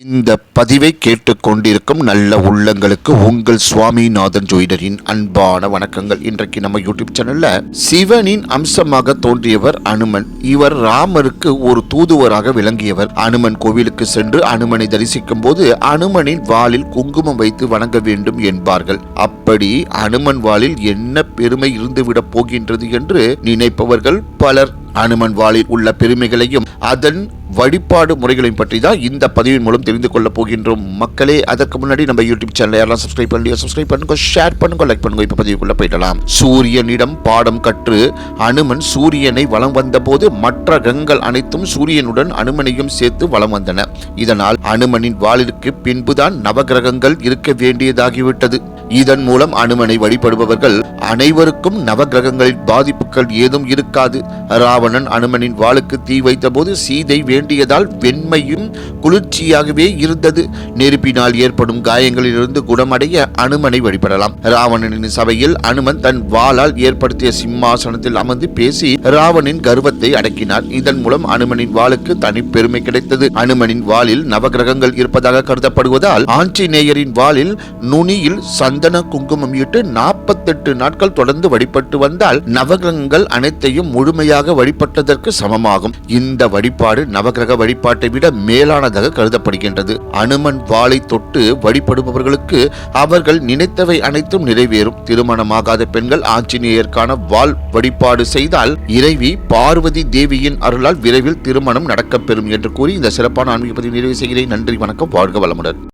இந்த பதிவை கேட்டுக்கொண்டிருக்கும் நல்ல உள்ளங்களுக்கு உங்கள் சுவாமிநாதன் ஜோதிடரின் அன்பான வணக்கங்கள். இன்றைக்கு நம்ம யூடியூப் சேனல்ல சிவனின் அம்சமாக தோன்றியவர் அனுமன். இவர் ராமருக்கு ஒரு தூதுவராக விளங்கியவர். அனுமன் கோவிலுக்கு சென்று அனுமனை தரிசிக்கும் போது அனுமனின் வாளில் குங்குமம் வைத்து வணங்க வேண்டும் என்பார்கள். அப்படி அனுமன் வாளில் என்ன பெருமை இருந்துவிடப் போகின்றது என்று நினைப்பவர்கள் பலர். அனுமன் வாளில் உள்ள பெருமைகளையும் அதன் வழிபாடு முறைகளையும் பற்றி தான் இந்த பதிவின் மூலம் தெரிந்து கொள்ள போகின்றோம். மக்களே, அதற்கு முன்னாடி நம்ம யூடியூப் சேனலை யாரெல்லாம் சப்ஸ்கிரைப் பண்ணுங்க, ஷேர் பண்ணுங்க, லைக் பண்ணுங்க. இப்ப பதிவுக்குள்ள போயிடலாம். சூரியனிடம் பாடம் கற்று அனுமன் சூரியனை வலம் வந்த போது மற்ற கிரகங்கள் அனைத்தும் சூரியனுடன் அனுமனையும் சேர்த்து வலம் வந்தன. இதனால் அனுமனின் வாளிற்கு பின்புதான் நவகிரகங்கள் இருக்க வேண்டியதாகிவிட்டது. இதன் மூலம் அனுமனை வழிபடுபவர்கள் அனைவருக்கும் நவகிரகங்களின் பாதிப்புகள் ஏதும் இருக்காது. ராவணன் அனுமனின் வாளுக்கு தீ வைத்த போது சீதை வேண்டியதால் வெண்மையும் குளிர்ச்சியாகவே இருந்தது. நெருப்பினால் ஏற்படும் காயங்களிலிருந்து குணமடைய அனுமனை வழிபடலாம். ராவணனின் சபையில் அனுமன் தன் வாளால் ஏற்படுத்திய சிம்மாசனத்தில் அமர்ந்து பேசி ராவணின் கர்வத்தை அடக்கினார். இதன் மூலம் அனுமனின் வாளுக்கு தனி பெருமை கிடைத்தது. அனுமனின் வாளில் நவகிரகங்கள் இருப்பதாக கருதப்படுவதால் ஆஞ்சநேயரின் வாளில் நுனியில் சந்தன குங்குமம் இட்டு 48 நாட்கள் தொடர்ந்து வழிபட்டு வந்தால் நவகிரகங்கள் அனைத்தையும் முழுமையாக வழிபட்டதற்கு சமமாகும். இந்த வழிபாடு நவகிரக வழிபாட்டை விட மேலானதாக கருதப்படுகின்றது. அனுமன் வாளை தொட்டு வழிபடுபவர்களுக்கு அவர்கள் நினைத்தவை அனைத்தும் நிறைவேறும். திருமணமாகாத பெண்கள் ஆஞ்சநேயருக்கான வாள் வழிபாடு செய்தால் இறைவி பார்வதி தேவியின் அருளால் விரைவில் திருமணம் நடக்கப்பெறும் என்று கூறி இந்த சிறப்பான ஆன்மீக பதிவு நிறைவு செய்கிறேன். நன்றி, வணக்கம், வாழ்க வளமுடன்.